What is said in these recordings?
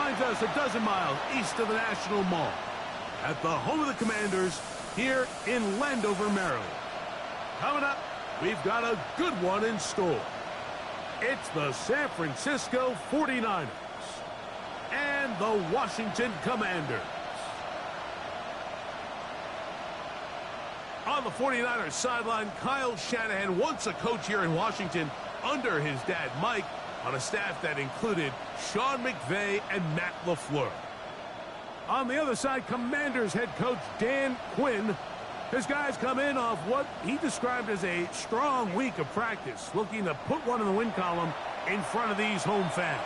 finds us a dozen miles east of the National Mall at the home of the Commanders here in Landover, Maryland. Coming up, we've got a good one in store. It's the San Francisco 49ers and the Washington Commanders. On the 49ers sideline, Kyle Shanahan, once a coach here in Washington under his dad Mike, on a staff that included Sean McVay and Matt LaFleur. On the other side, Commanders head coach Dan Quinn. His guys come in off what he described as a strong week of practice, looking to put one in the win column in front of these home fans.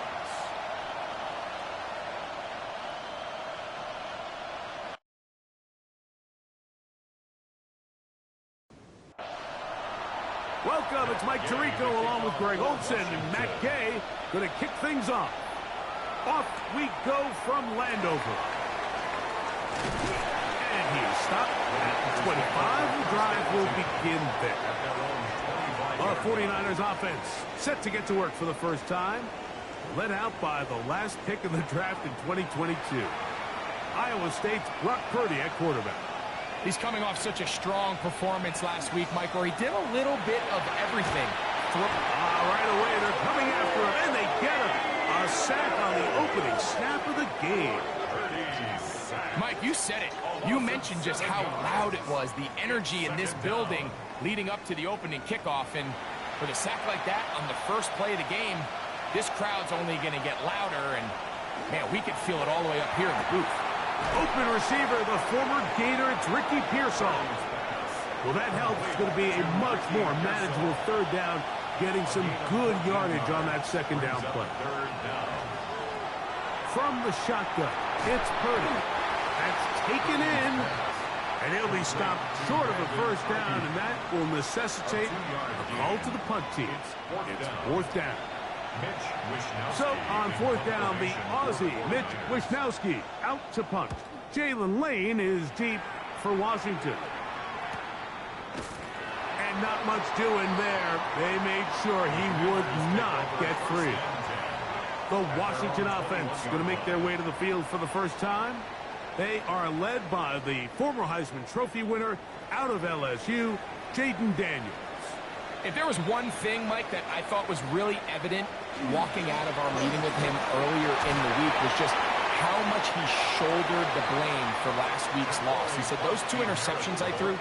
Welcome, it's Mike Tirico along with Greg Olson and Matt Gay going to kick things off. Off we go from Landover. And he's stopped at the 25. The drive will begin there. Our 49ers offense set to get to work for the first time. Led out by the last pick of the draft in 2022. Iowa State's Brock Purdy at quarterback. He's coming off such a strong performance last week, Mike, where he did a little bit of everything. Right away, they're coming after him, and they get him. A sack on the opening snap of the game. Mike, you said it. You mentioned just how loud it was, the energy in this building leading up to the opening kickoff. And with a sack like that on the first play of the game, this crowd's only going to get louder. And, man, we could feel it all the way up here in the booth. Open receiver, the former Gator, it's Ricky Pearsall. Well, that helps. It's going to be a much more manageable third down, getting some good yardage on that second down play. From the shotgun, it's Purdy. That's taken in, and he'll be stopped short of a first down, and that will necessitate a call to the punt team. It's fourth down. So, on fourth down, the Aussie, Mitch Wishnowsky, out to punt. Jalen Lane is deep for Washington. And not much doing there. They made sure he would not get free. The Washington offense going to make their way to the field for the first time. They are led by the former Heisman Trophy winner out of LSU, Jaden Daniels. If there was one thing, Mike, that I thought was really evident walking out of our meeting with him earlier in the week was just how much he shouldered the blame for last week's loss. He said those two interceptions I threw,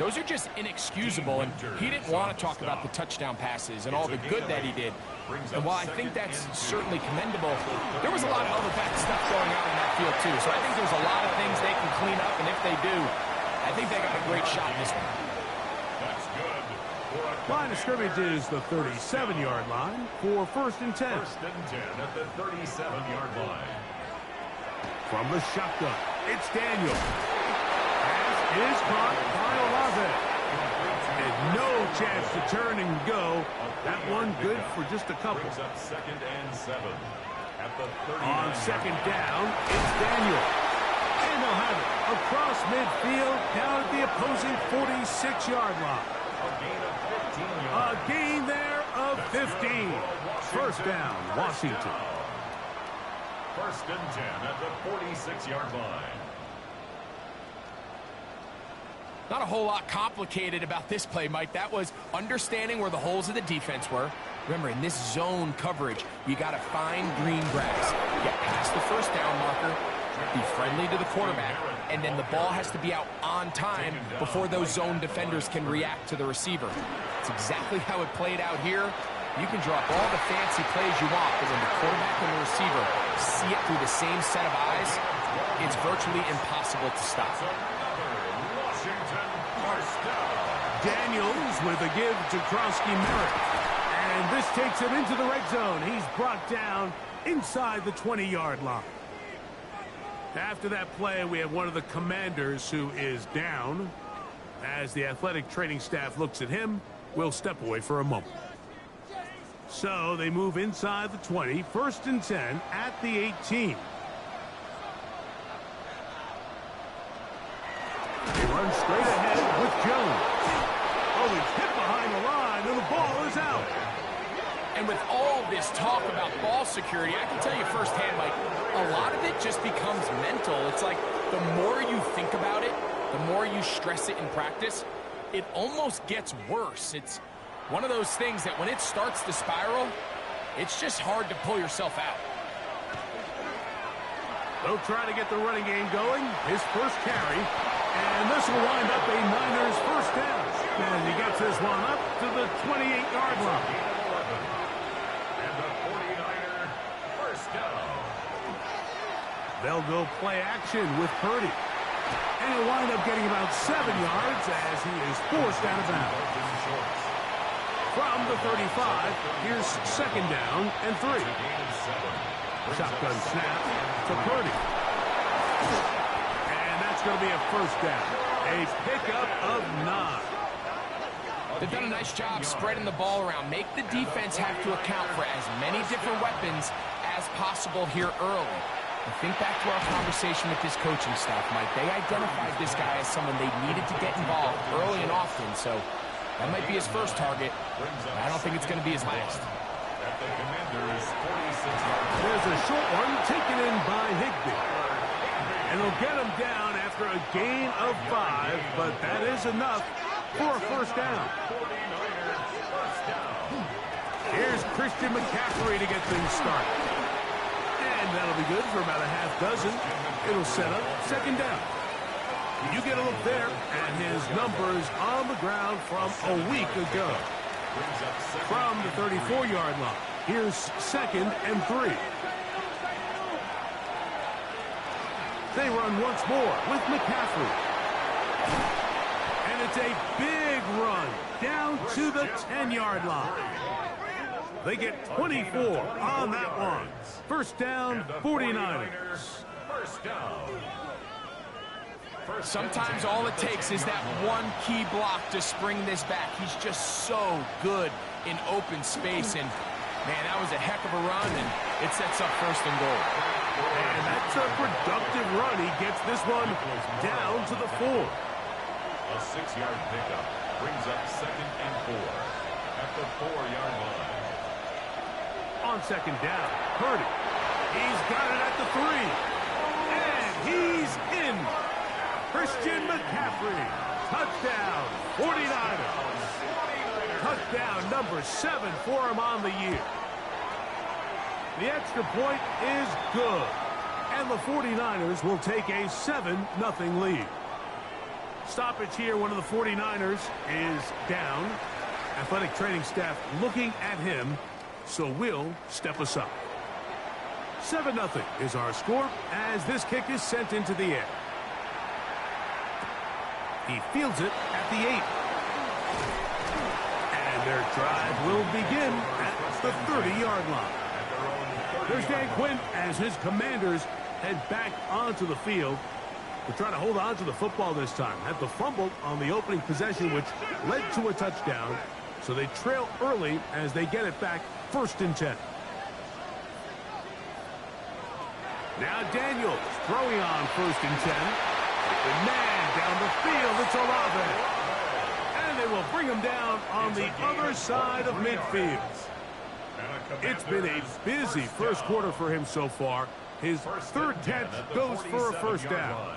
those are just inexcusable, and he didn't want to talk about the touchdown passes and all the good that he did. And while I think that's certainly commendable, there was a lot of other bad stuff going on in that field too. So I think there's a lot of things they can clean up, and if they do, I think they got a great shot in this one. Line of scrimmage is the 37-yard line for first and 10. First and 10 at the 37-yard line. From the shotgun, it's Daniel. Pass is caught by Olave. And no chance to turn and go. That one good for just a couple. Up second and 7 at the 39. On second down, it's Daniel. And they'll have it across midfield down at the opposing 46-yard line. A gain there of 15. First down, Washington. First and 10 at the 46-yard line. Not a whole lot complicated about this play, Mike. That was understanding where the holes of the defense were. Remember, in this zone coverage, you got to find green grass. Get past the first down marker, be friendly to the quarterback, and then the ball has to be out on time before those zone defenders can react to the receiver. It's exactly how it played out here. You can draw up all the fancy plays you want, but when the quarterback and the receiver see it through the same set of eyes, it's virtually impossible to stop. Daniels with a give to Krosky-Merritt. And this takes him into the red zone. He's brought down inside the 20-yard line. After that play, we have one of the Commanders who is down. As the athletic training staff looks at him, we'll step away for a moment. So they move inside the 20, first and 10 at the 18. They run straight ahead with Jones. Oh, he's hit behind the line, and the ball is out. And with all this talk about ball security, I can tell you firsthand, Mike, a lot just becomes mental. It's like the more you think about it, the more you stress it in practice, it almost gets worse. It's one of those things that when it starts to spiral, it's just hard to pull yourself out. They'll try to get the running game going. His first carry. And this will wind up a Niners first down. And he gets this one up to the 28-yard line. And the 49er first down. They'll go play action with Purdy. And he'll wind up getting about 7 yards as he is forced out of bounds. From the 35, here's second down and 3. Shotgun snap to Purdy. And that's going to be a first down. A pickup of 9. They've done a nice job spreading the ball around. Make the defense have to account for as many different weapons as possible here early. And think back to our conversation with this coaching staff, Mike. They identified this guy as someone they needed to get involved early and often, so that might be his first target. I don't think it's going to be his last. At the Commanders' 46-yard line. There's a short one taken in by Higbee. And they'll get him down after a gain of 5, but that is enough for a first down. 49ers first down. Here's Christian McCaffrey to get things started. And that'll be good for about a half dozen. It'll set up second down. You get a look there at his numbers on the ground from a week ago. From the 34-yard line, here's second and 3. They run once more with McCaffrey. And it's a big run down to the 10-yard line. They get 24 on that one. First down, 49ers. First down. Sometimes all it takes is that one key block to spring this back. He's just so good in open space. And, man, that was a heck of a run, and it sets up first and goal. And that's a productive run. He gets this one down to the 4. A 6-yard pickup brings up second and 4 at the 4-yard line. On second down, Purdy. He's got it at the 3. And he's in. Christian McCaffrey. Touchdown, 49ers. Touchdown number 7 for him on the year. The extra point is good. And the 49ers will take a 7-0 lead. Stoppage here, one of the 49ers is down. Athletic training staff looking at him, so we'll step aside. 7-0 is our score as this kick is sent into the air. He fields it at the 8. And their drive will begin at the 30-yard line. There's Dan Quinn as his Commanders head back onto the field to try to hold on to the football this time. Had the fumble on the opening possession, which led to a touchdown. So they trail early as they get it back, first and 10. Now Daniels throwing on first and 10. The man down the field, it's Olave. And they will bring him down on the other side of midfield. It's been a busy first quarter for him so far. His third catch goes for a first down.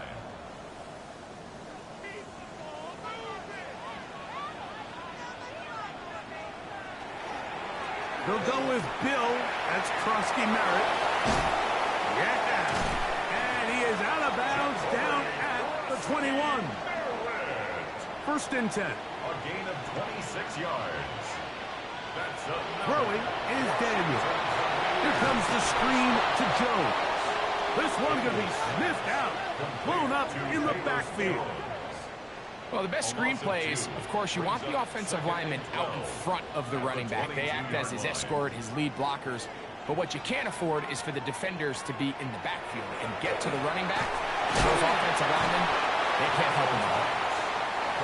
They'll go with Bill. That's Krosky Merritt. Yeah. And he is out of bounds down at the 21. First and 10. A gain of 26 yards. That's throwing is Daniel. Here comes the screen to Jones. This one going to be sniffed out, blown up in the backfield. Well, the best screenplay is, of course, you want the offensive lineman out in front of the running back. They act as his escort, his lead blockers. But what you can't afford is for the defenders to be in the backfield and get to the running back. Those offensive linemen, they can't help him out.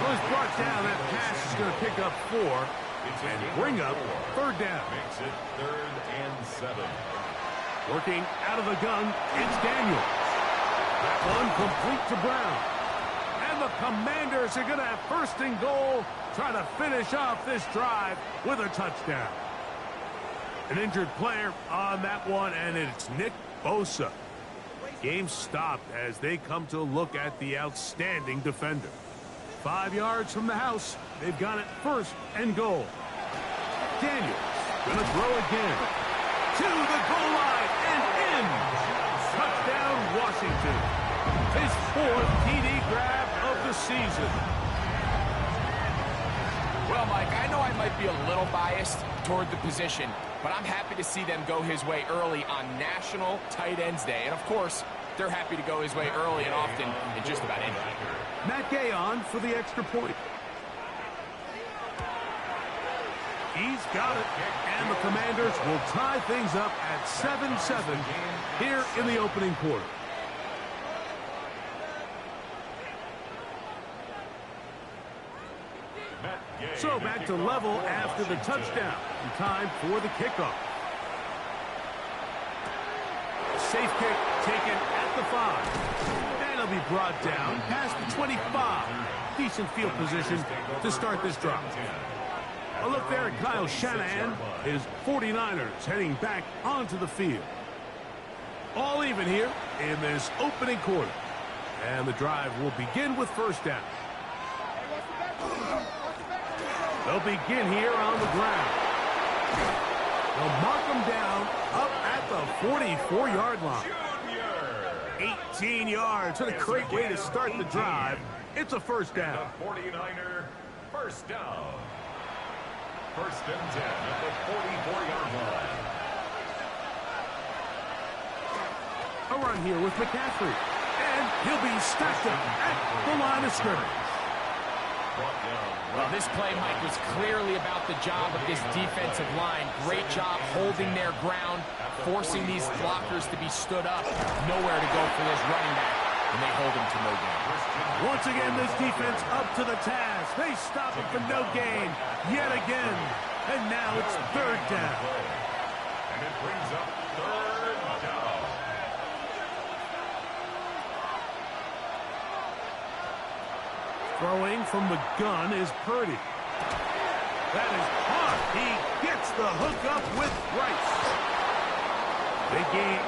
Well, he's brought down. That pass is going to pick up 4 and bring up third down. makes it 3rd and 7. Working out of the gun, it's Daniel. That one complete to Brown. And the Commanders are going to have first and goal, try to finish off this drive with a touchdown. An injured player on that one, and it's Nick Bosa. Game stopped as they come to look at the outstanding defender. 5 yards from the house. They've got it first and goal. Daniels gonna throw again. To the goal line and in. Touchdown, Washington. His 4th TD grab of the season. Well, Mike, I know I might be a little biased toward the position, but I'm happy to see them go his way early on National Tight Ends Day. And, of course, they're happy to go his way early and often in just about anything. Matt Gay on for the extra point. He's got it. And the Commanders will tie things up at 7-7 here in the opening quarter. So back to level after the touchdown. Time for the kickoff. Safe kick taken at the 5. And it'll be brought down past the 25. Decent field position to start this drive. A look there at Kyle Shanahan. His 49ers heading back onto the field. All even here in this opening quarter. And the drive will begin with first down. They'll begin here on the ground. They'll mark them down up at the 44-yard line. 18 yards. What a great way to start the drive. It's a first down. 49er first down. First and 10 at the 44-yard line. A run here with McCaffrey. And he'll be stacked up at the line of scrimmage. Well, this play, Mike, was clearly about the job of this defensive line. Great job holding their ground, forcing these blockers to be stood up. Nowhere to go for this running back, and they hold him to no gain. Once again, this defense up to the task. They stop him for no gain yet again. And now it's third down. And it brings up third down. Throwing from the gun is Purdy. That is hard. He gets the hook up with Rice. They gain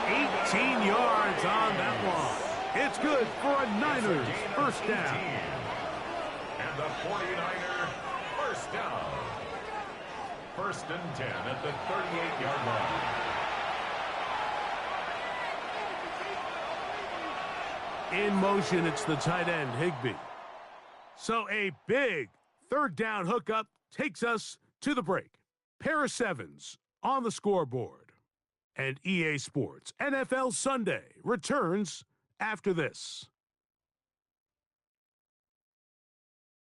18 yards on that one. It's good for a Niners first down. And the 49er first down. First and 10 at the 38-yard line. In motion, it's the tight end, Higbee. So a big third down hookup takes us to the break. Pair of sevens on the scoreboard. And EA Sports NFL Sunday returns after this.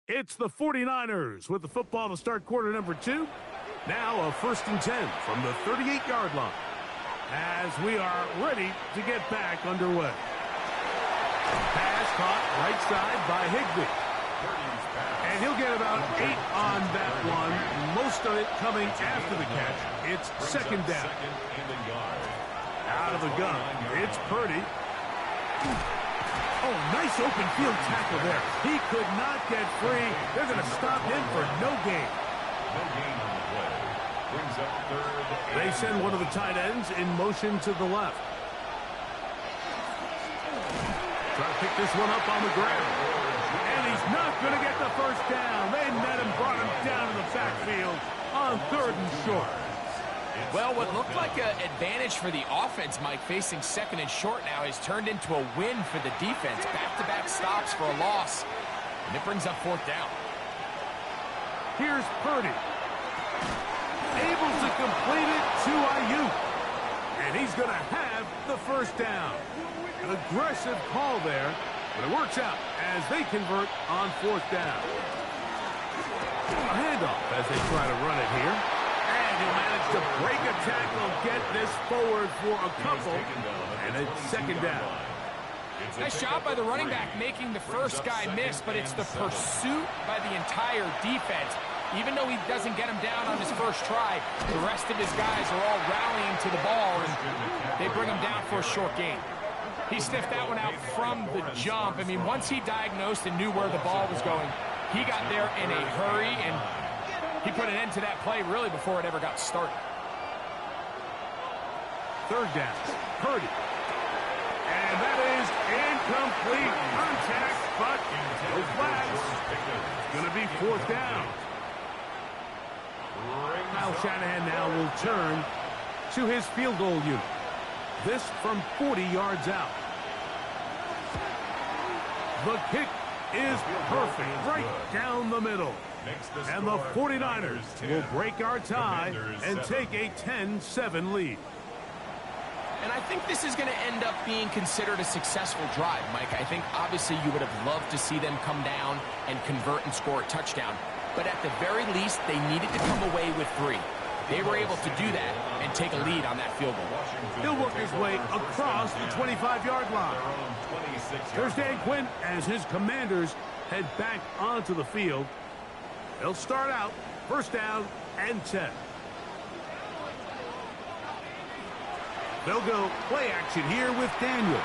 It's the 49ers with the football to start quarter number 2. Now a first and 10 from the 38-yard line as we are ready to get back underway. Pass caught right side by Higbee. And he'll get about 8 on that one. Most of it coming after the catch. It's second down. Out of the gun. It's Purdy. Oh, nice open field tackle there. He could not get free. They're going to stop him for no gain. No gain on the play. Brings up third. They send one of the tight ends in motion to the left. Try to pick this one up on the ground. And he's not going to get the first down. They met him, brought him down to the backfield on third and short. Well, what looked like an advantage for the offense, Mike, facing second and short now, has turned into a win for the defense. Back-to-back stops for a loss. And it brings up fourth down. Here's Purdy. Able to complete it to Ayuk. And he's going to have the first down. An aggressive call there, but it works out as they convert on fourth down. A handoff as they try to run it here. And he'll manage to break a tackle, get this forward for a couple, and it's second down. Nice job by the running back making the first guy miss, but it's the pursuit by the entire defense. Even though he doesn't get him down on his first try, the rest of his guys are all rallying to the ball, and they bring him down for a short gain. He sniffed that one out from the jump. I mean, once he diagnosed and knew where the ball was going, he got there in a hurry, and he put an end to that play really before it ever got started. Third down, Purdy. And that Incomplete. Contact, but no flags. It's going to be fourth down. Kyle Shanahan now will turn to his field goal unit. This from 40 yards out. The kick is perfect, right down the middle. And the 49ers will break our tie and take a 10-7 lead. And I think this is going to end up being considered a successful drive, Mike. I think obviously you would have loved to see them come down and convert and score a touchdown. But at the very least, they needed to come away with 3. They were able to do that and take a lead on that field goal. He'll work his way across the 25-yard line. There's Dan Quinn as his Commanders head back onto the field. They'll start out first down and 10. They'll go play action here with Daniels.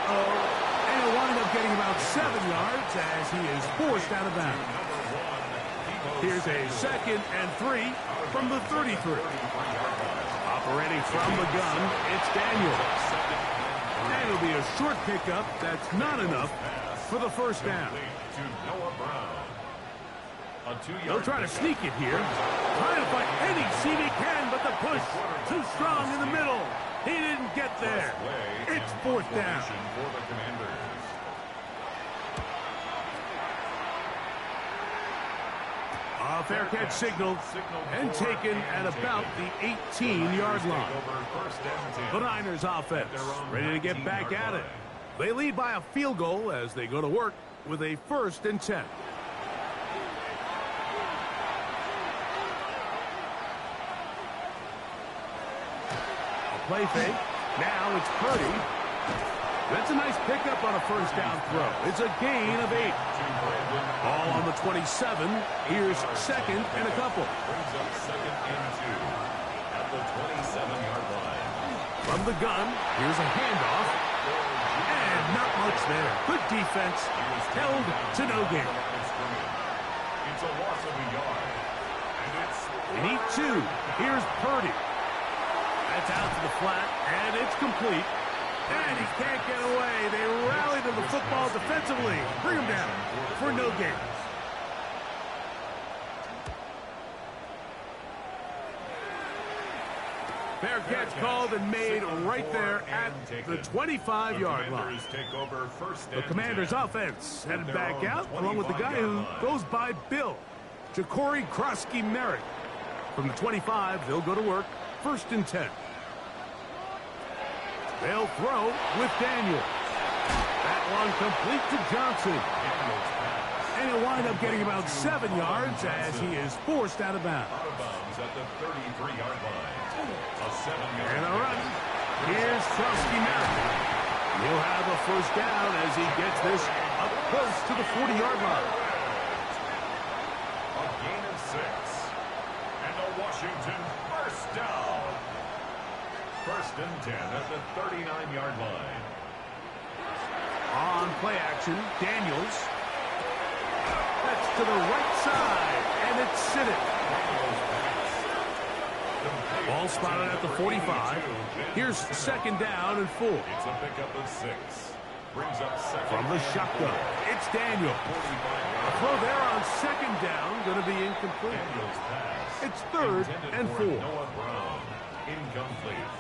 And he'll wind up getting about 7 yards as he is forced out of bounds. Here's a 2nd and 3 from the 33. Operating from the gun, it's Daniels. And it'll be a short pickup that's not enough for the first down. They'll try to sneak it here. Trying to find any seam he can, but the push too strong in the middle. He didn't get there. It's fourth down. A fair catch signal and taken at about the 18-yard line. The Niners offense ready to get back at it. They lead by a field goal as they go to work with a 1st and 10. Play fake. Now it's Purdy. That's a nice pickup on a first down throw. It's a gain of 8. Ball on the 27. Here's 2nd and a couple. Brings up 2nd and 2 at the 27-yard line. From the gun, here's a handoff. And not much there. Good defense. Held to no gain. It's a loss of a yard. And it's They need 2. Here's Purdy. That's out to the flat, and it's complete. And he can't get away. They rally to the football defensively. Bring him down for no gain. Fair catch called and made right there at the 25-yard line. The Commanders' offense headed back out, along with the guy who goes by Bill, Ja'Cory Krosky-Merritt. From the 25, they'll go to work, 1st and 10. They'll throw with Daniels. That one complete to Johnson. And he'll wind up getting about 7 yards as he is forced out of bounds. Out of bounds at the 33-yard line. A 7-yard and a run. Here's Krosky-Merritt. He'll have a first down as he gets this up close to the 40-yard line. A gain of 6. And a Washington first down. 1st and 10 at the 39-yard line. On play action, Daniels. That's to the right side, and it's Siddick. Ball spotted at the 45. Here's 2nd down and 4. It's a pickup of 6. Brings up 2nd. From the shotgun, it's Daniels. A throw there on 2nd down, going to be incomplete. Daniels pass. It's 3rd and 4. Noah Brown. Incomplete.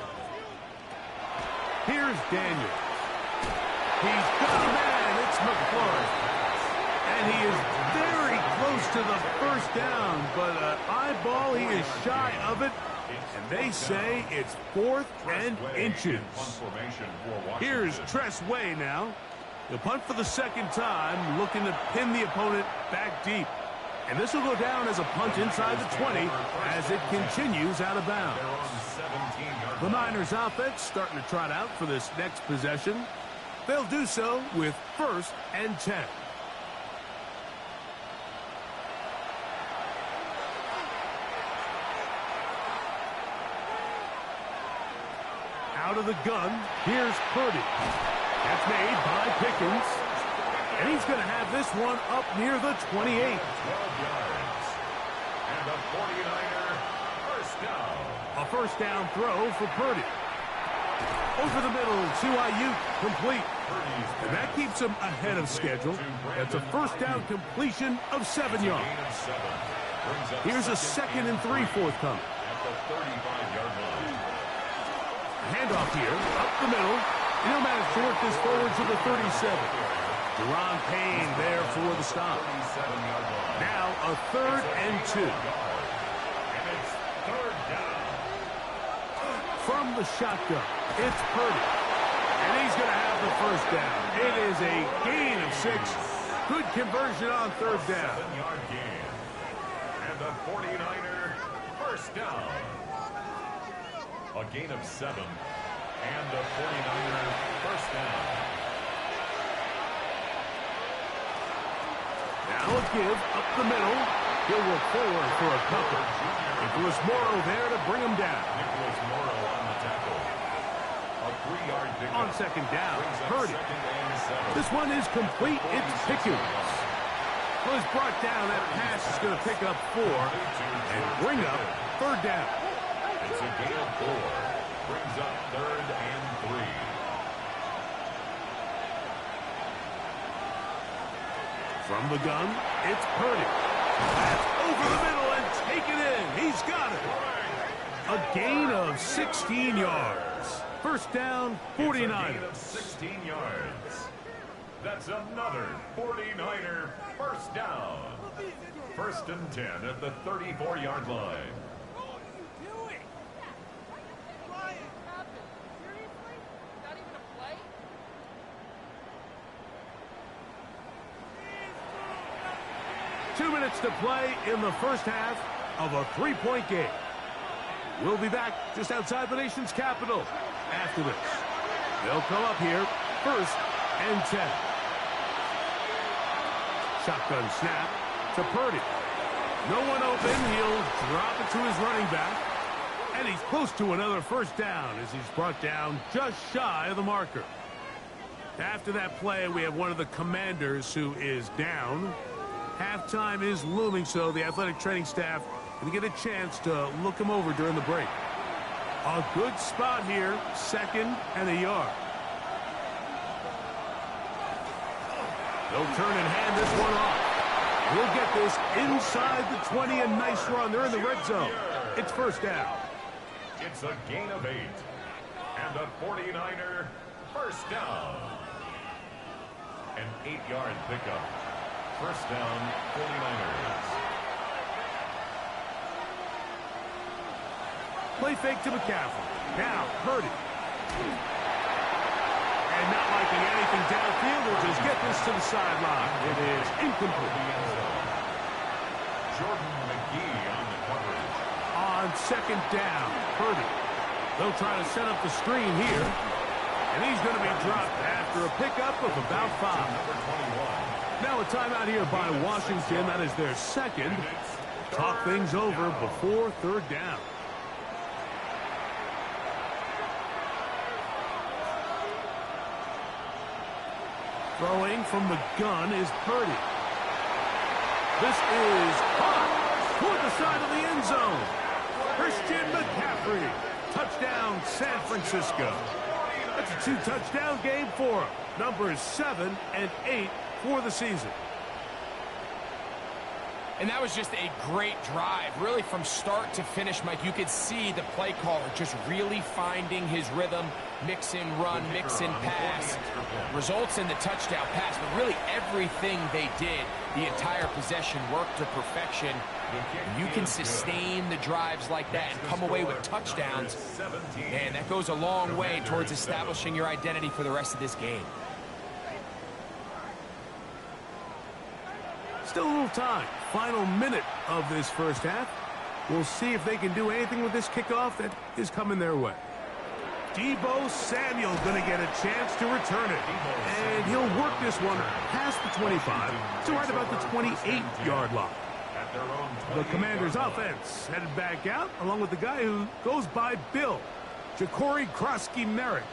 Here's Daniels. He's got a man. It's McLaurin. And he is very close to the first down, but eyeball, he is shy of it. And they say it's 4th and inches. Here's Tress Way now. He'll punt for the 2nd time, looking to pin the opponent back deep. And this will go down as a punt inside the 20 as it continues out of bounds. The Niners offense starting to trot out for this next possession. They'll do so with 1st and 10. Out of the gun, here's Purdy. That's made by Pickens. And he's going to have this one up near the 28. 12 yards. And a 49er first down. A first down throw for Purdy. Over the middle to Ayuk, complete. And that keeps him ahead of schedule. That's a first down completion of 7 yards. Here's a 2nd and 3 forthcoming. Handoff here, up the middle. And he'll manage to work this forward to the 37. Deron Payne there for the stop. Now a 3rd and 2. From the shotgun, it's Purdy. And he's going to have the first down. It is a gain of 6. Good conversion on 3rd down. 7-yard gain. And the 49er first down. A gain of 7. And the 49er first down. Now a give up the middle. He'll work forward for a couple. Nicholas Morrow there to bring him down. Nicholas Morrow on the tackle. A 3-yard pickup. On 2nd down, Purdy. 2nd and 7. This one is complete. It's Pickens. Well, he's brought down. That pass is going to pick up 4 and bring up 3rd down. It's a gain of 4. Brings up 3rd and 3. From the gun, it's Purdy. That's over the middle and taken in. He's got it. A gain of 16 yards. First down, 49ers. Gain of 16 yards. That's another 49er first down. 1st and 10 at the 34-yard line. 2 minutes to play in the first half of a 3-point game. We'll be back just outside the nation's capital after this. They'll come up here, 1st and 10. Shotgun snap to Purdy. No one open. He'll drop it to his running back. And he's close to another first down as he's brought down just shy of the marker. After that play, we have one of the Commanders who is down. Halftime is looming, so the athletic training staff going to get a chance to look him over during the break. A good spot here, 2nd and a yard. They'll turn and hand this one off. We'll get this inside the 20, a nice run. They're in the red zone. It's first down. It's a gain of 8. And a 49er first down. An 8-yard pickup. First down, 49ers. Play fake to McCaffrey. Now, Purdy. And not liking anything downfield, will just get this to the sideline. It is incomplete. Jordan McGee on the coverage. On 2nd down, Purdy. They'll try to set up the screen here. And he's going to be dropped after a pickup of about 5. Number 21. Now a timeout here by Washington. That is their 2nd. Talk things over before 3rd down. Throwing from the gun is Purdy. This is caught toward the side of the end zone. Christian McCaffrey. Touchdown, San Francisco. That's a 2-touchdown game for him. Numbers 7 and 8 for the season. And that was just a great drive, really from start to finish, Mike. You could see the play caller just really finding his rhythm, mix and run, mix and pass. Results in the touchdown pass, but really everything they did, the entire possession worked to perfection. You can sustain the drives like that and come away with touchdowns. And that goes a long way towards establishing your identity for the rest of this game. Still a little time. Final minute of this first half. We'll see if they can do anything with this kickoff that is coming their way. Deebo Samuel going to get a chance to return it. And he'll work this one past the 25 to right about the 28-yard line. The Commanders' offense headed back out along with the guy who goes by Bill, Ja'Cory Krosky-Merrick.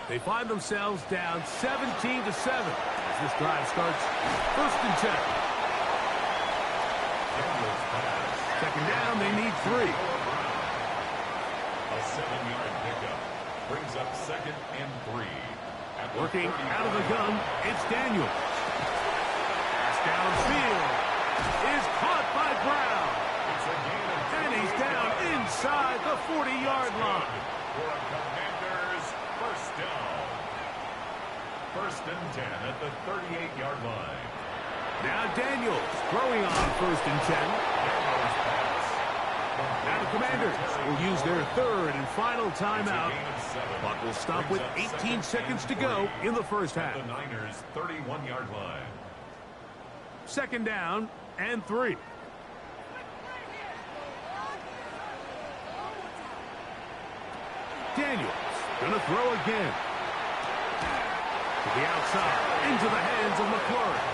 They find themselves down 17-7 as this drive starts 1st and 10. 2nd down, they need 3. A 7-yard pickup. brings up 2nd and 3. Working out of the gun, it's Daniels. Pass downfield is caught by Brown. And he's down inside the 40-yard line. For a Commanders first down. 1st and 10 at the 38-yard line. Now Daniels throwing on 1st and 10. Now the Commanders will use their 3rd and final timeout. Clock will stop with 18 seconds to go in the first half. The Niners 31-yard line. 2nd down and 3. Daniels gonna throw again. To the outside, into the hands of McClaurin.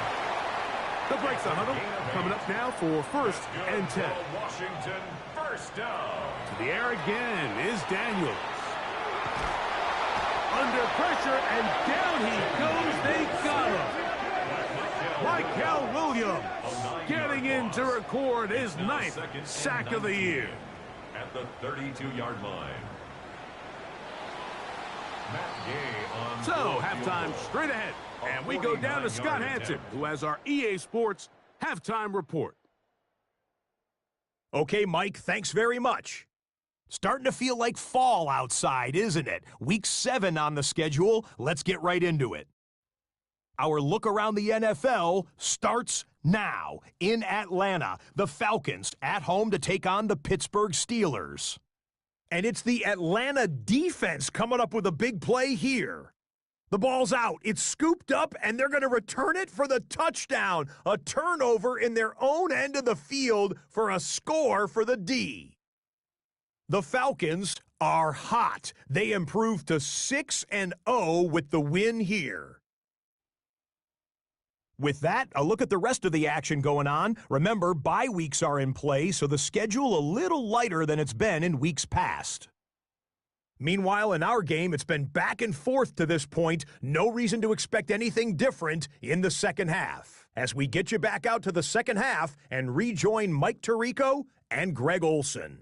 They'll break the huddle. Coming up now for 1st and 10. Washington, first down. To the air again is Daniels. Under pressure, and down he goes. They got him. Michael Williams getting in to record his 9th sack of the year. At the 32-yard line. Matt Gay on So, halftime straight ahead. And we go down to Scott Hansen, who has our EA Sports halftime report. Okay, Mike, thanks very much. Starting to feel like fall outside, isn't it? Week 7 on the schedule. Let's get right into it. Our look around the NFL starts now. In Atlanta, the Falcons at home to take on the Pittsburgh Steelers. And it's the Atlanta defense coming up with a big play here. The ball's out. It's scooped up, and they're going to return it for the touchdown. A turnover in their own end of the field for a score for the D. The Falcons are hot. They improved to 6-0 with the win here. With that, a look at the rest of the action going on. Remember, bye weeks are in play, so the schedule a little lighter than it's been in weeks past. Meanwhile, in our game, it's been back and forth to this point. No reason to expect anything different in the second half. As we get you back out to the second half and rejoin Mike Tirico and Greg Olson.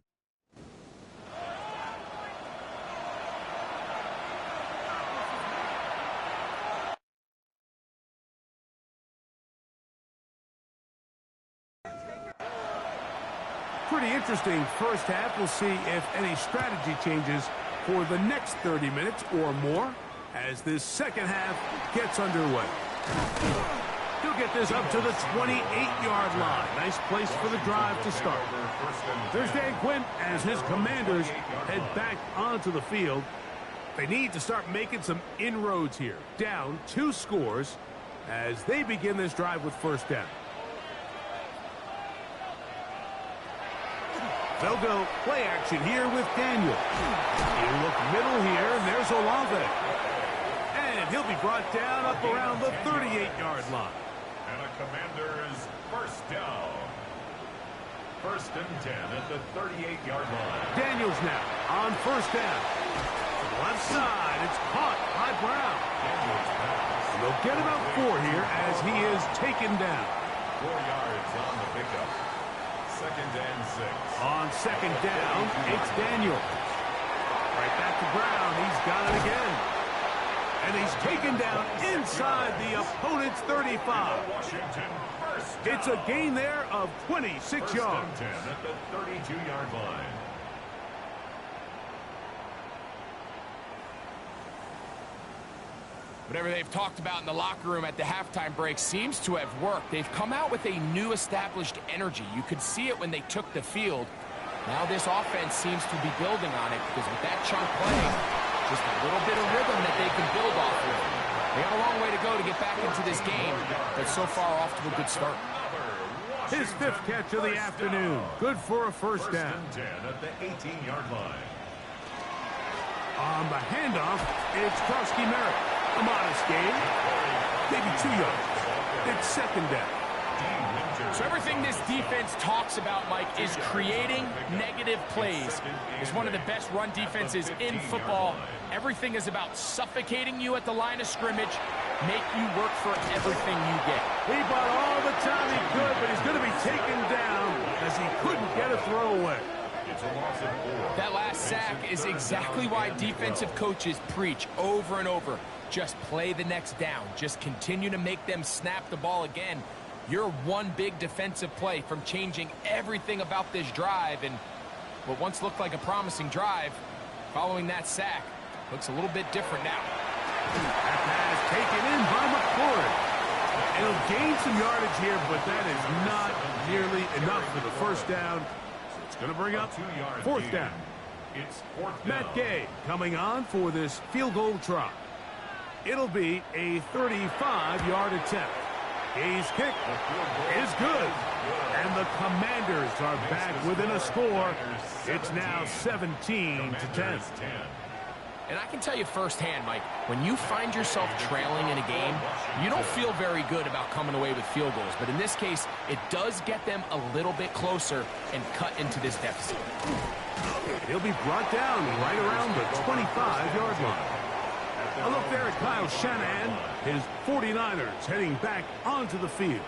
Pretty interesting first half. We'll see if any strategy changes for the next 30 minutes or more as this second half gets underway. He'll get this up to the 28-yard line. Nice place for the drive to start. There's Dan Quinn as his Commanders head back onto the field. They need to start making some inroads here. Down 2 scores as they begin this drive with first down. They'll go play action here with Daniel. He'll look middle here, and there's Olave. And he'll be brought down up around the 38-yard line. And a Commanders first down. 1st and 10 at the 38-yard line. Daniels now on first down. To the left side, it's caught by Brown. And they'll get about 4 here as he is taken down. 4 yards on the pickup. 2nd and 6. On second down, it's Daniels. Right back to Brown. He's got it again. And he's taken down inside the opponent's 35. Washington first down. It's a gain there of 26 yards. 1st and 10 at the 32-yard line. Whatever they've talked about in the locker room at the halftime break seems to have worked. They've come out with a new established energy. You could see it when they took the field. Now this offense seems to be building on it because with that chunk playing, just a little bit of rhythm that they can build off of. They got a long way to go to get back into this game, but so far off to a good start. His 5th catch of the afternoon. Good for a first down. 1st and 10 at the 18-yard line. On the handoff, it's Krosky Merritt. A modest gain, maybe 2 yards. It's second down. So everything this defense talks about, Mike, is creating negative plays. It's one of the best run defenses in football. Everything is about suffocating you at the line of scrimmage, make you work for everything you get. He bought all the time he could, but he's going to be taken down as he couldn't get a throwaway. It's a loss of 4. That last sack is exactly why defensive coaches preach over and over. Just play the next down. Just continue to make them snap the ball again. You're one big defensive play from changing everything about this drive, and what once looked like a promising drive, following that sack, looks a little bit different now. That pass taken in by McCord. It'll gain some yardage here, but that is not nearly enough for the first down. So it's going to bring up 2 yard fourth gain. down. It's 4th down. Matt Gay coming on for this field goal try. It'll be a 35-yard attempt. Gay's kick is good. And the Commanders are back within a score. It's now 17-10. And I can tell you firsthand, Mike, when you find yourself trailing in a game, you don't feel very good about coming away with field goals. But in this case, it does get them a little bit closer and cut into this deficit. He'll be brought down right around the 25-yard line. A look there at Kyle Shanahan. His 49ers heading back onto the field.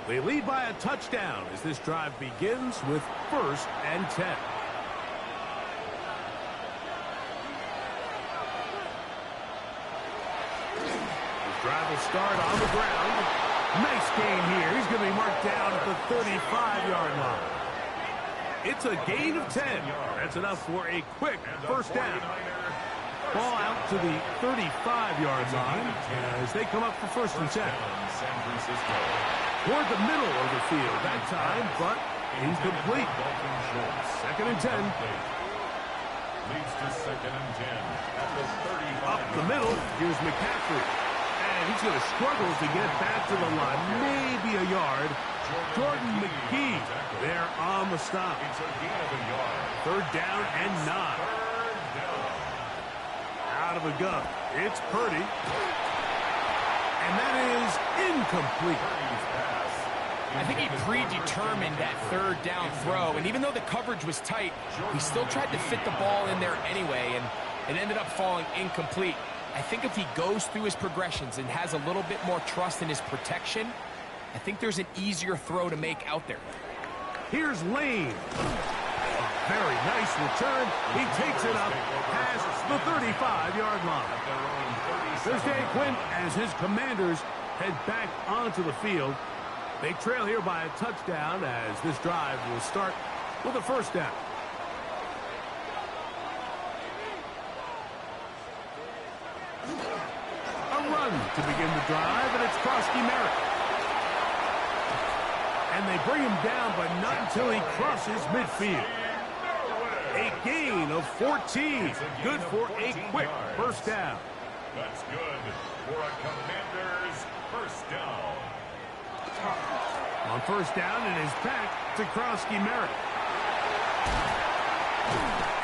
They lead by a touchdown as this drive begins with 1st and 10. Drive will start on the ground. Nice gain here. He's going to be marked down at the 35-yard line. It's a gain of 10. That's enough for a quick first down. Ball out to the 35-yard line as they come up for 1st and 10. Toward the middle of the field that time, but incomplete. 2nd and 10. Leads to 2nd and 10 at the 35. Up the middle, here's McCaffrey. And he's going to struggle to get back to the line. Maybe a yard. Jordan McGee there on the stop. It's a gain of a yard. 3rd down and 9. 3rd down. Out of the gun. It's Purdy. And that is incomplete. I think he predetermined that 3rd down throw, and even though the coverage was tight, he still tried to fit the ball in there anyway, and it ended up falling incomplete. I think if he goes through his progressions and has a little bit more trust in his protection, I think there's an easier throw to make out there. Here's Lane. A very nice return. He takes it up past the 35-yard line. There's Dan Quinn as his Commanders head back onto the field. They trail here by a touchdown as this drive will start with a 1st down. A run to begin the drive, and it's Krosky Merritt. And they bring him down, but not until he crosses midfield. A gain of 14. Good for a quick first down. That's good for a Commanders first down. On 1st down, it is back to Krosky Merritt.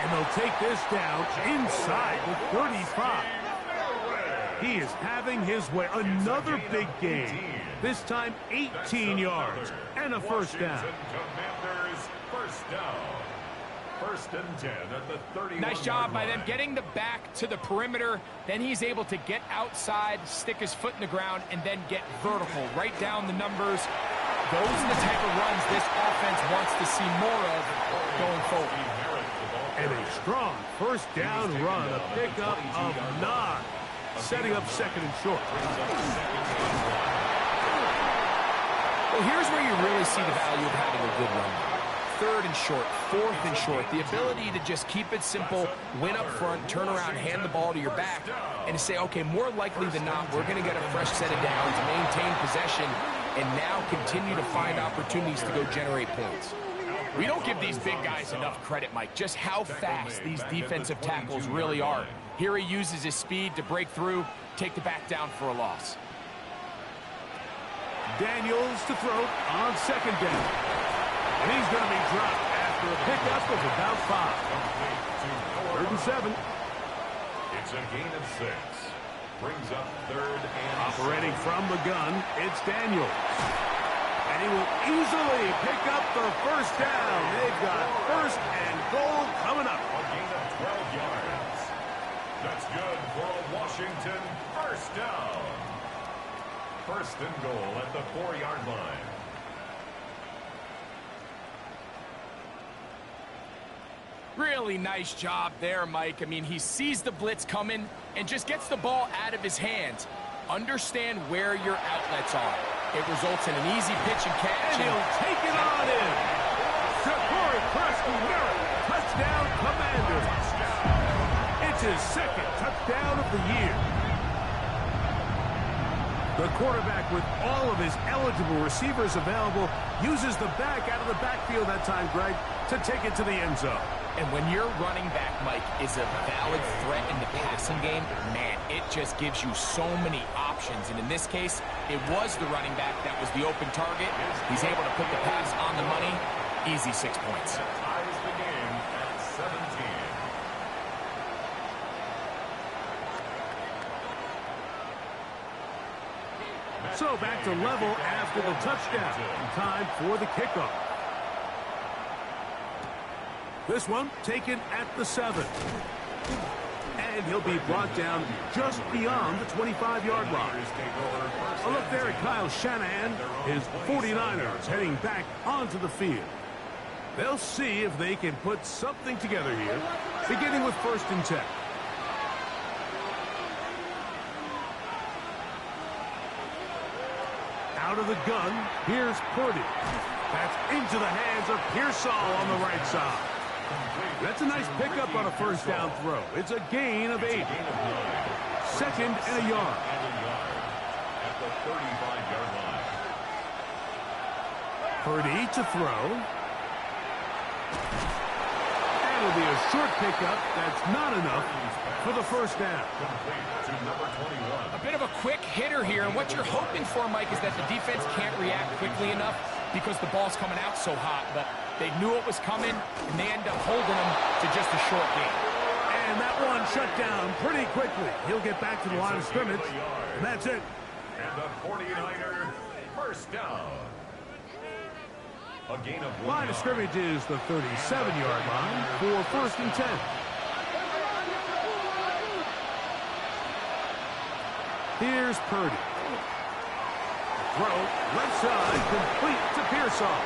And they'll take this down inside the 35. He is having his way. Another big gain. This time 18 yards and a 1st down. Commanders first down. 1st and 10 at the 31. Nice job by them getting the back to the perimeter. Then he's able to get outside, stick his foot in the ground, and then get vertical. Right down the numbers. Those are the type of runs this offense wants to see more of going forward. And a strong 1st down run, a pickup of 9, setting up 2nd and short. Well, here's where you really see the value of having a good run. 3rd and short, 4th and short. The ability to just keep it simple, win up front, turn around, hand the ball to your back, and to say, okay, more likely than not, we're going to get a fresh set of downs, maintain possession, and now continue to find opportunities to go generate points. We don't give these big guys enough credit, Mike, just how fast these defensive tackles really are. Here he uses his speed to break through, take the back down for a loss. Daniels to throw on 2nd down. And he's going to be dropped after a pickup of about 5. 3rd and 7. It's a gain of 6. Brings up 3rd and Operating from the gun, it's Daniels. And he will easily pick up the 1st down. They've got 1st and goal coming up. a gain of 12 yards. That's good for a Washington first down. 1st and goal at the 4-yard line. Really nice job there, Mike. I mean, he sees the blitz coming and just gets the ball out of his hands. Understand where your outlets are. It results in an easy pitch and catch. And he'll take it on in. Touchdown, Commanders. It's his second touchdown of the year. The quarterback, with all of his eligible receivers available, uses the back out of the backfield that time, Greg, to take it to the end zone. And when your running back, Mike, is a valid threat in the passing game, man, it just gives you so many options. And in this case, it was the running back that was the open target. He's able to put the pass on the money. Easy 6 points. That ties the game at 17. So back to level after the touchdown. Time for the kickoff. This one taken at the 7. And he'll be brought down just beyond the 25-yard line. A look there at Kyle Shanahan, his 49ers heading back onto the field. They'll see if they can put something together here, beginning with 1st and 10. Out of the gun, here's Purdy. That's into the hands of Pearsall on the right side. That's a nice pickup on a 1st down throw. It's a gain of 8. 2nd and a yard. At the 35-yard line. Purdy to throw. That'll be a short pickup. That's not enough for the 1st down. Complete to number 21. A bit of a quick hitter here, and what you're hoping for, Mike, is that the defense can't react quickly enough because the ball's coming out so hot, but they knew it was coming, and they end up holding them to just a short gain. And that one shut down pretty quickly. He'll get back to the line of scrimmage, and that's it. And the 49er 1st down. A gain of 1 Line of yard. scrimmage is the 37-yard line for 1st and 10. Here's Purdy. Throw, left side, complete to Pearsall.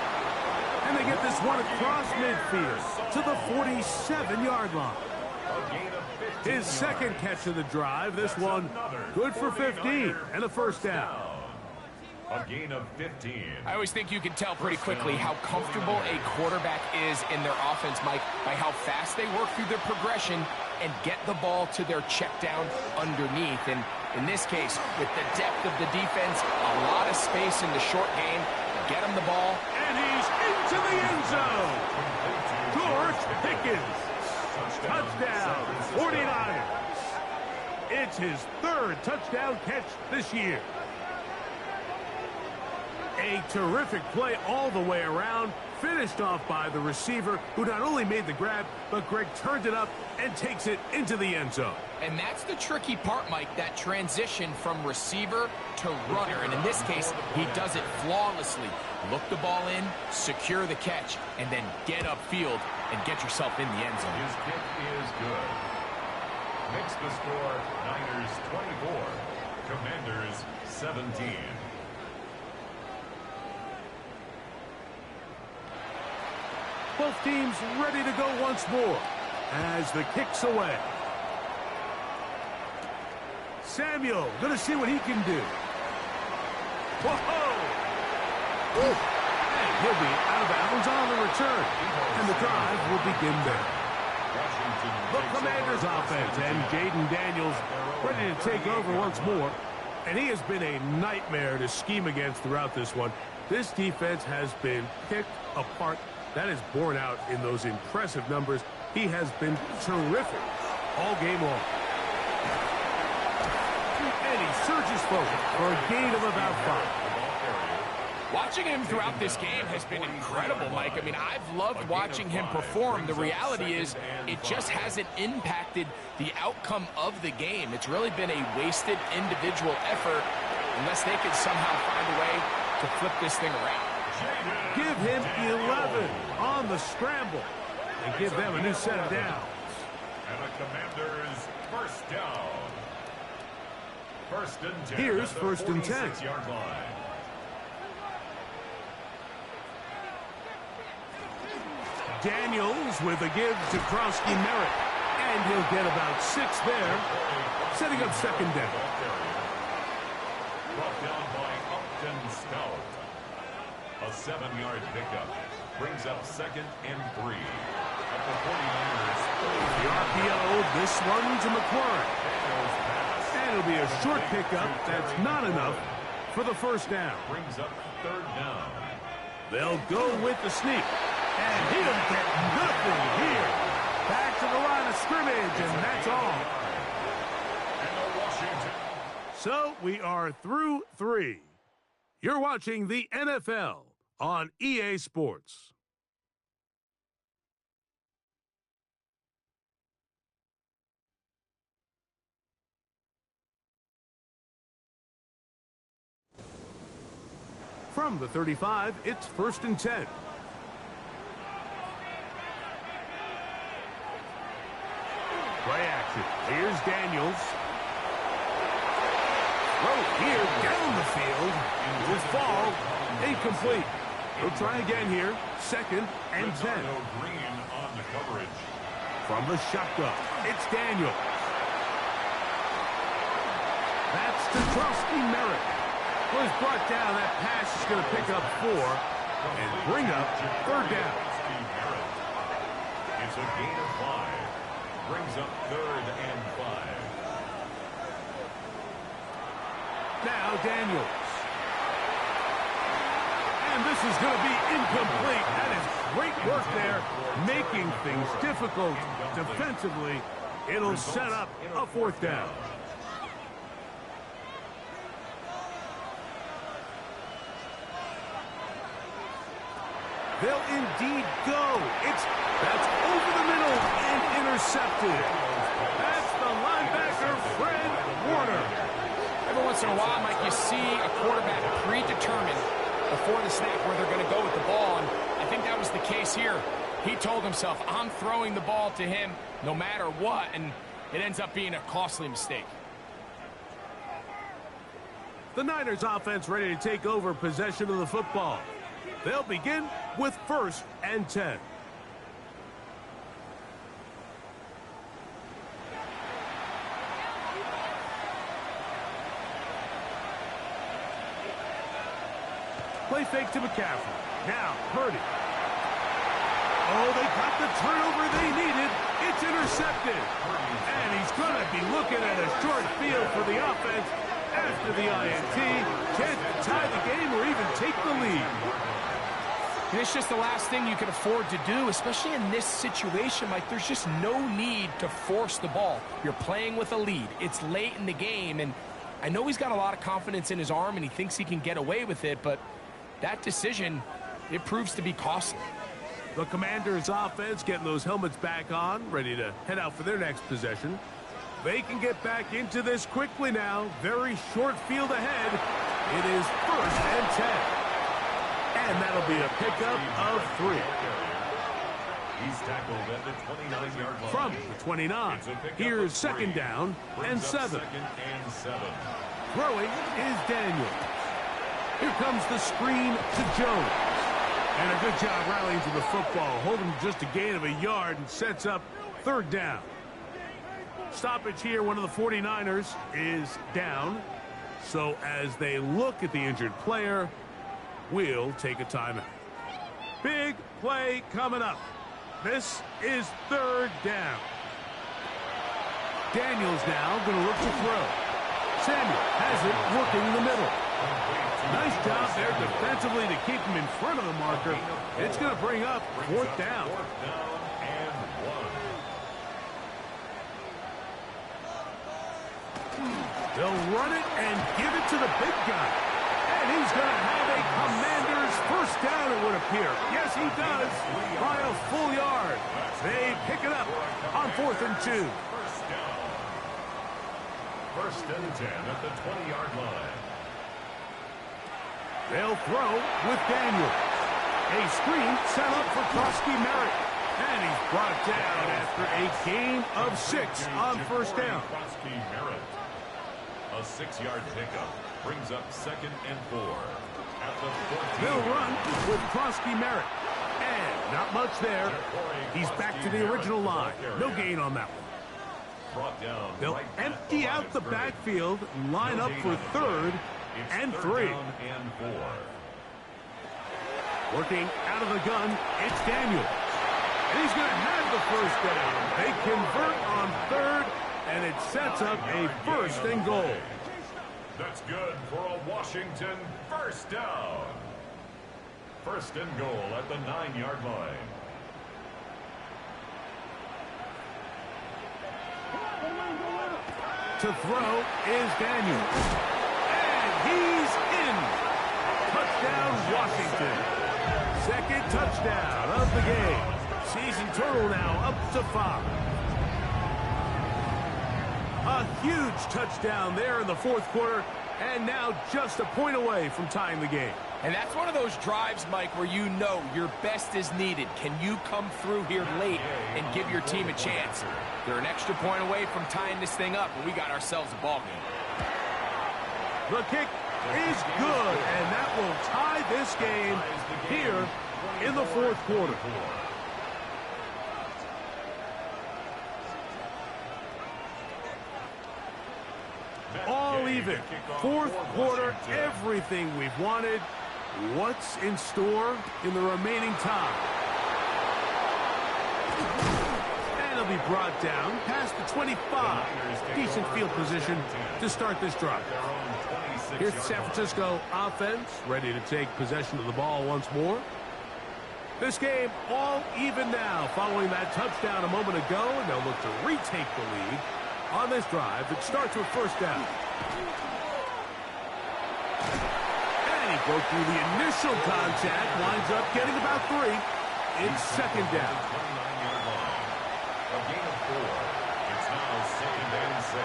And they get this one across midfield to the 47-yard line. A gain of 15 His 2nd yards. catch of the drive. This one good for 15 and a 1st down. A gain of 15. I always think you can tell pretty quickly how comfortable a quarterback is in their offense, Mike, by how fast they work through their progression and get the ball to their check down underneath. And in this case, with the depth of the defense, a lot of space in the short game, get him the ball. And he's into the end zone. George Pickens. Touchdown, 49ers. It's his 3rd touchdown catch this year. A terrific play all the way around, finished off by the receiver, who not only made the grab, but Greg turned it up and takes it into the end zone. And that's the tricky part, Mike, that transition from receiver to runner. And in this case, he does it flawlessly. Look the ball in, secure the catch, and then get upfield and get yourself in the end zone. His kick is good. Makes the score Niners 24, Commanders 17. Both teams ready to go once more as the kick's away. Samuel going to see what he can do. Whoa! And he'll be out of bounds on the return. And the drive will begin there. The Commanders offense and Jaden Daniels ready to take over once more. And he has been a nightmare to scheme against throughout this one. This defense has been picked apart. That is borne out in those impressive numbers. He has been terrific all game long. And he surges forward for a gain of about 5. Watching him throughout this game has been incredible, Mike. I mean, I've loved watching him perform. The reality is it just hasn't impacted the outcome of the game. It's really been a wasted individual effort unless they can somehow find a way to flip this thing around. Give him 11 on the scramble and give them a new set of downs. And the Commanders 1st down. 1st and 10. Here's at the 1st and 10. 46-yard line. Daniels with a give to Krosky Merritt. And he'll get about 6 there, setting up second down. Brought down by Upton Stout. A 7-yard pickup brings up 2nd and 3. At the 49ers. The RPO, this one to McLaurin. And it'll be a short pickup. That's not enough for the first down. Brings up 3rd down. They'll go with the sneak. And he'll get nothing here. Back to the line of scrimmage, and that's all. So we are through 3. You're watching the NFL on EA Sports. From the 35, it's 1st and 10. Play action. Here's Daniels. Throw here down the field. Will fall. Incomplete. He'll try again here. 2nd and 10. Green on the coverage. From the shotgun, it's Daniels. That's to Krosky Merritt. Was brought down. That pass is going to pick up 4 and bring up 3rd down. It's a gain of 5. Brings up 3rd and 5. Now Daniels. And this is going to be incomplete. That is great work there, making things difficult defensively. It'll set up a 4th down. They'll indeed go. That's over the middle and intercepted. That's the linebacker, Fred Warner. Every once in a while, Mike, you see a quarterback predetermined before the snap where they're going to go with the ball, and I think that was the case here. He told himself, I'm throwing the ball to him no matter what, and it ends up being a costly mistake. The Niners offense ready to take over possession of the football. They'll begin with 1st and 10. Play fake to McCaffrey. Now, Purdy. Oh, they got the turnover they needed. It's intercepted. And he's going to be looking at a short field for the offense after the INT. Chance to tie the game or even take the lead. And it's just the last thing you can afford to do, especially in this situation. Like, there's just no need to force the ball. You're playing with a lead. It's late in the game, and I know he's got a lot of confidence in his arm, and he thinks he can get away with it, but that decision, it proves to be costly. The Commanders' offense getting those helmets back on, ready to head out for their next possession. They can get back into this quickly now. Very short field ahead. It is 1st and 10. And that'll be a pickup of 3. He's tackled at the 29-yard line. From the 29, here's 2nd down and 7. 2nd and 7. Throwing is Daniels. Here comes the screen to Jones. And a good job rallying to the football, holding just a gain of a yard and sets up 3rd down. Stoppage here, one of the 49ers is down. So as they look at the injured player, we'll take a timeout. Big play coming up. This is 3rd down. Daniels now going to look to throw. Samuel has it working in the middle. Nice job there defensively to keep him in front of the marker. It's going to bring up 4th down. 4th down and 1. They'll run it and give it to the big guy. And he's going to have a Commanders first down, it would appear. Yes, he does, by a full yard. They pick it up on 4th and 2. First down. 1st and 10 at the 20-yard line. They'll throw with Daniels. A screen set up for Krosky Merritt. And he's brought down after a gain of 6 on 1st down. Krosky Merritt. A 6-yard pickup brings up 2nd and 4. At the 14. They'll run with Krosky Merritt. And Not much there. He's back to the original line. No gain on that one. They'll empty out the backfield, line up for third and 3. Working out of the gun, it's Daniels. And he's going to have the first down. They convert on third, and it sets up a 1st and goal. That's good for a Washington first down. 1st and goal at the 9-yard line. To throw is Daniels. And he's in. Touchdown, Washington. 2nd touchdown of the game. Season total now up to 5. A huge touchdown there in the 4th quarter, and now just a point away from tying the game. And that's one of those drives, Mike, where you know your best is needed. Can you come through here late and give your team a chance? They're an extra point away from tying this thing up, and we got ourselves a ball game. The kick is good, and that will tie this game here in the 4th quarter. All even. 4th quarter, everything we've wanted. What's in store in the remaining time? And it'll be brought down past the 25. Decent field position to start this drive. Here's the San Francisco offense, ready to take possession of the ball once more. This game all even now following that touchdown a moment ago, and they'll look to retake the lead on this drive that starts with 1st down. And he broke through the initial contact, winds up getting about 3. It's 2nd down. A gain of 4. It's now 2nd and 6.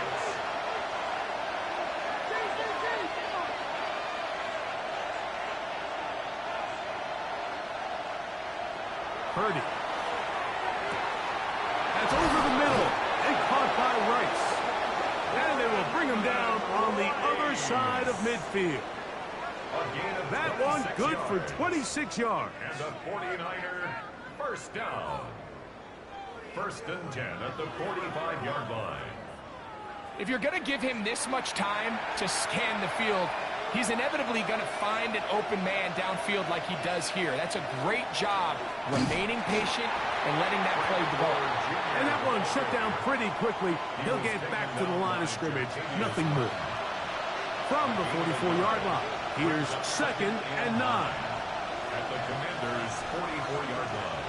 Purdy. That's over the middle and caught by Rice. And they will bring him down on the other side of midfield. That one good for 26 yards. And a 49er first down. 1st and 10 at the 45-yard line. If you're going to give him this much time to scan the field, he's inevitably going to find an open man downfield like he does here. That's a great job remaining patient and letting that play develop. And that one shut down pretty quickly. He'll get back to the line of scrimmage. Nothing more. From the 44-yard line, here's 2nd and 9. At the Commanders' 44-yard line.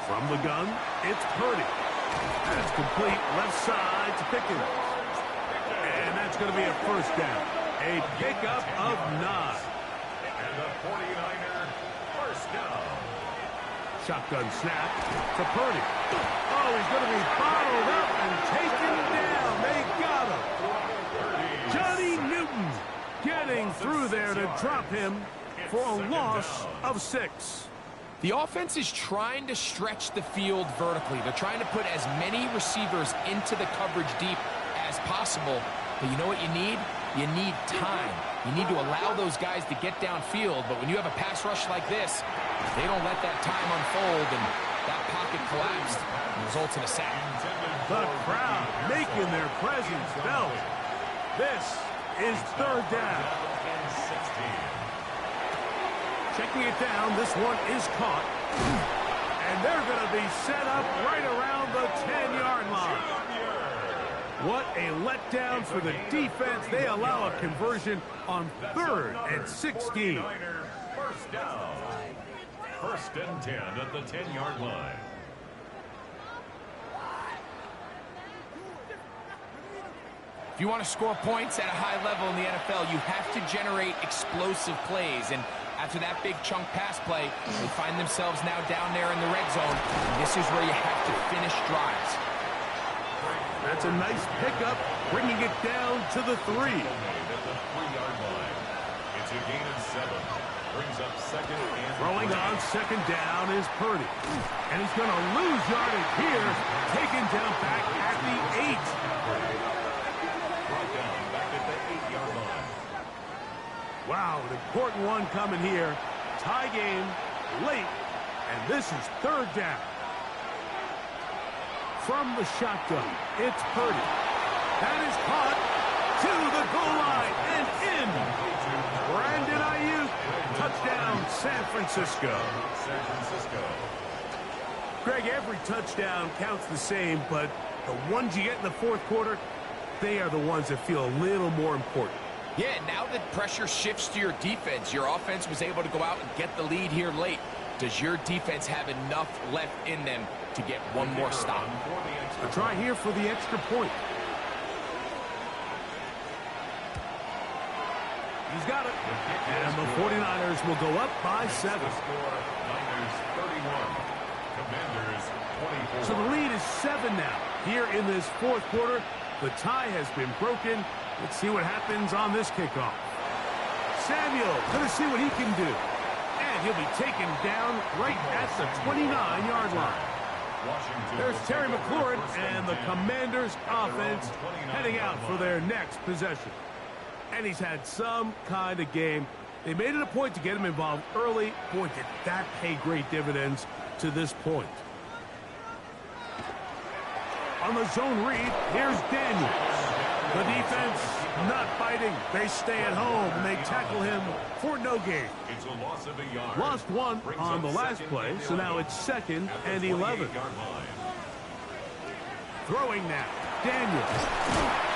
From the gun, it's Purdy. That's complete left side to Pickens. And that's going to be a 1st down. A pickup of 9. And a 49er first down. Shotgun snap to Purdy. Oh, he's going to be bottled up and taken down. They got him. Johnny Newton getting through there to drop him for a loss of 6. The offense is trying to stretch the field vertically. They're trying to put as many receivers into the coverage deep as possible. But you know what you need? You need time. You need to allow those guys to get downfield. But when you have a pass rush like this, they don't let that time unfold, and that pocket collapsed and results in a sack. The crowd making their presence felt. This is 3rd down. Checking it down, this one is caught. And they're going to be set up right around the 10-yard line. What a letdown for the defense. They allow a conversion on 3rd and 16. First down. 1st and 10 at the 10-yard line. If you want to score points at a high level in the NFL, you have to generate explosive plays. And after that big chunk pass play, they find themselves now down there in the red zone. And this is where you have to finish drives. That's a nice pickup, bringing it down to the 3. At the 3-yard line. It's a gain of 7. Brings up 2nd and Throwing on 2nd down is Purdy. And he's going to lose yardage here. Taken down back at the 8. brought down back at the 8-yard line. Wow, an important one coming here. tie game late, and this is third down. From the shotgun, it's Purdy. That is caught to the goal line and in. Brandon Ayuk, touchdown, San Francisco. San Francisco. Greg, every touchdown counts the same, but the ones you get in the fourth quarter, they are the ones that feel a little more important. Yeah, now that pressure shifts to your defense, your offense was able to go out and get the lead here late. Does your defense have enough left in them to get one more stop? A try here for the extra point. He's got it. And the 49ers will go up by 7. Niners 31. Commanders 24. So the lead is 7 now. Here in this fourth quarter, the tie has been broken. Let's see what happens on this kickoff. Samuel, going to see what he can do. And he'll be taken down right at the 29-yard line. There's Terry McLaurin and the Commanders' offense heading out for their next possession. And he's had some kind of game. They made it a point to get him involved early. Boy, did that pay great dividends to this point. On the zone read, here's Daniels. The defense not fighting. They stay at home, and they tackle him for no gain. It's a loss of a yard. Lost one on the last play, so now it's 2nd and 11. Throwing now, Daniels.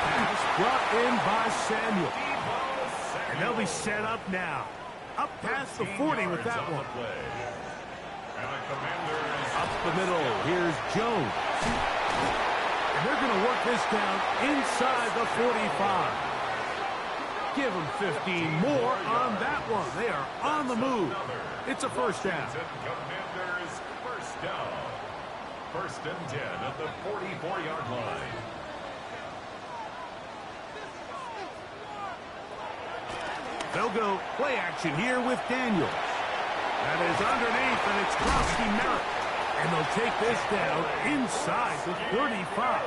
Pass brought in by Samuel. And they'll be set up now. Up past the 40 with that one. Up the middle, here's Jones. And they're going to work this down inside the 45. Give them 15 more on that one. They are on the move. It's a first down. Commanders first down. 1st and 10 at the 44-yard line. They'll go play action here with Daniels. That is underneath, and it's Krosky Merritt. And they'll take this down inside the 35.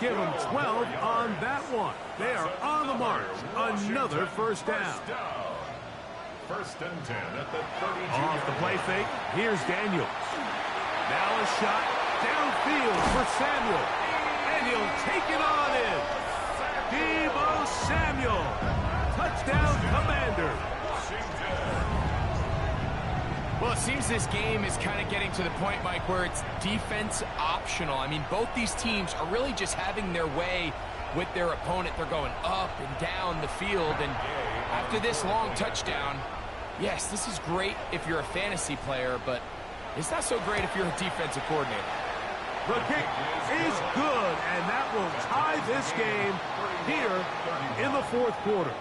Give them 12 on that one. They are on the march. Another first down. 1st and 10 at the 32. Off the play fake, here's Daniels. Now a shot downfield for Samuel. And he'll take it on in. Deebo Samuel. Touchdown, Commanders. Well, it seems this game is kind of getting to the point, Mike, where it's defense optional. I mean, both these teams are really just having their way with their opponent. They're going up and down the field, and after this long touchdown, yes, this is great if you're a fantasy player, but it's not so great if you're a defensive coordinator. The kick is good, and that will tie this game here in the fourth quarter.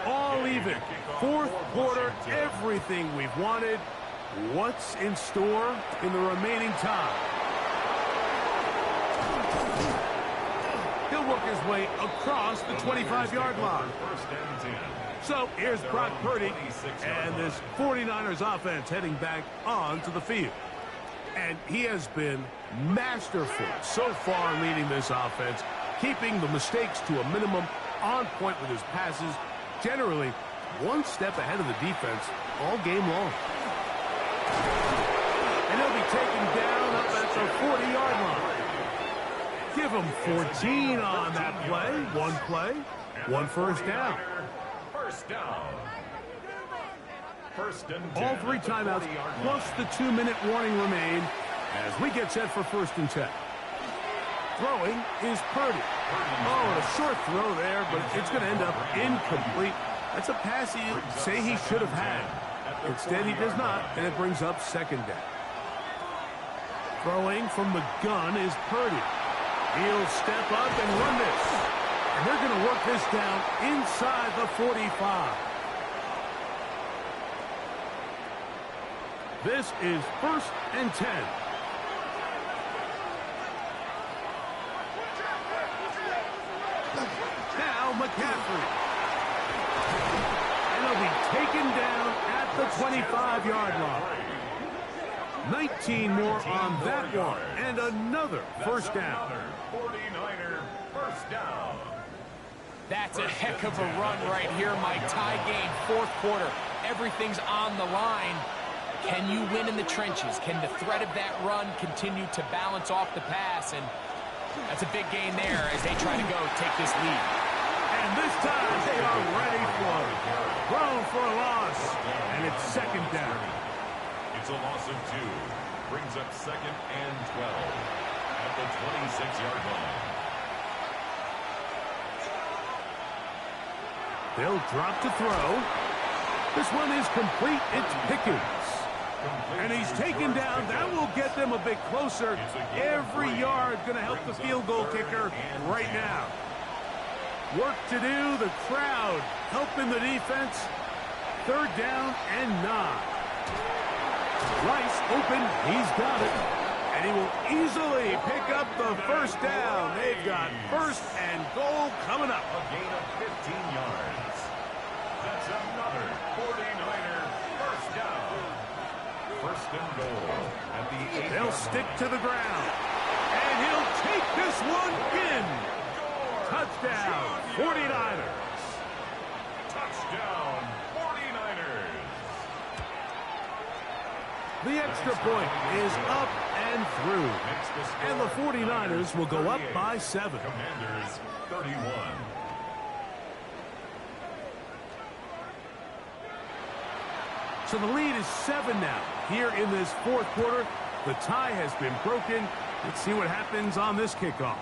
All even. Fourth quarter, everything we've wanted. What's in store in the remaining time? He'll work his way across the 25-yard line. So here's Brock Purdy and this 49ers offense heading back onto the field. And he has been masterful so far leading this offense, keeping the mistakes to a minimum, on point with his passes, generally one step ahead of the defense all game long. And he'll be taken down up at the 40-yard line. Give him 14 on that play, one first down. First down. 1st and 10. All 3 timeouts plus the 2-minute warning remain as we get set for 1st and 10. Throwing is Purdy. Oh, and a short throw there, but it's going to end up incomplete. That's a pass you say he should have had. Instead, he does not, and it brings up 2nd down. Throwing from the gun is Purdy. He'll step up and run this. And they're going to work this down inside the 45. This is 1st and 10. Now McCaffrey. And he'll be taken down at the 25-yard line. 19 more on that one, and another first down. Another 49er first down. That's a heck of a run right here, Mike. Tie game, fourth quarter. Everything's on the line. Can you win in the trenches? Can the threat of that run continue to balance off the pass? And that's a big gain there as they try to go take this lead. And this time they are ready for it. Thrown for a loss, and it's second down. It's a loss of 2. Brings up second and 12 at the 26-yard line. They'll drop to throw. This one is complete. It's Pickens. And he's taken down. That will get them a bit closer. Every yard going to help the field goal kicker right now. Work to do. The crowd helping the defense. Third down and 9. Rice open. He's got it. And he will easily pick up the first down. They've got first and goal coming up. A gain of 15 yards. That's another 49er first down. First and goal at the 8-yard line. They'll stick to the ground. And he'll take this one in. Touchdown, 49ers. Touchdown, 49ers. The extra point is up and through. And the 49ers will go up by 7. Commanders 31. So the lead is 7 now. Here in this fourth quarter, the tie has been broken. Let's see what happens on this kickoff.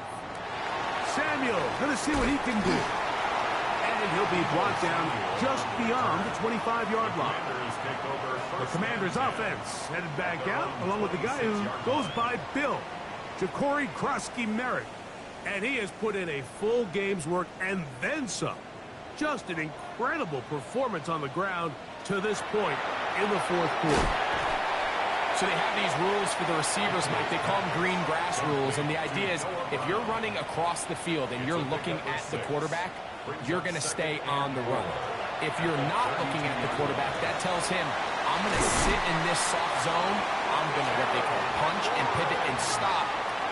Samuel, going to see what he can do. And he'll be brought down just beyond the 25-yard line. The Commanders' offense headed back out, along with the guy who goes by Bill, Ja'Cory Krosky-Merritt. And he has put in a full game's work and then some. Just an incredible performance on the ground to this point in the fourth quarter. So they have these rules for the receivers, Mike. They call them green grass rules. And the idea is if you're running across the field and you're looking at the quarterback, you're going to stay on the run. If you're not looking at the quarterback, that tells him, I'm going to sit in this soft zone. I'm going to what they call punch and pivot and stop.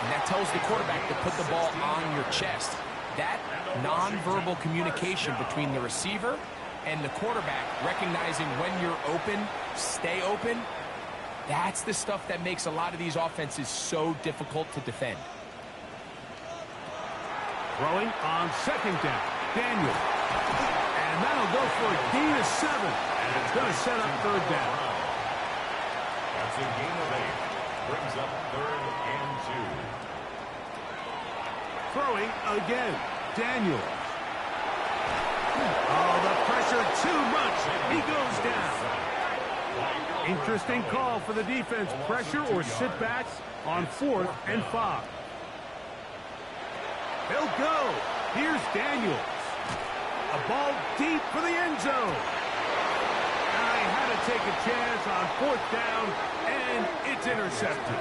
And that tells the quarterback to put the ball on your chest. That nonverbal communication between the receiver and the quarterback, recognizing when you're open, stay open, that's the stuff that makes a lot of these offenses so difficult to defend. Throwing on second down, Daniel. And that'll go for a gain of 7. And it's going to set up third down. That's a gain of 8. Brings up third and 2. Throwing again, Daniel. Oh, the pressure too much. He goes down. Interesting call for the defense. Pressure or sit back on 4th and 5. He'll go. Here's Daniels. A ball deep for the end zone. I had to take a chance on 4th down, and it's intercepted.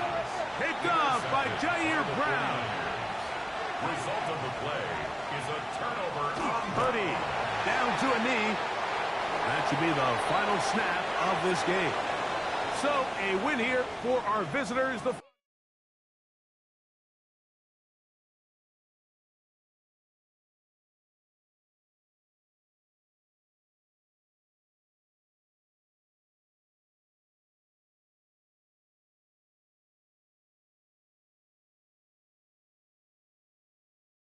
Picked off by Jair Brown. Result of the play is a turnover on Purdy down to a knee. That should be the final snap of this game. So a win here for our visitors. The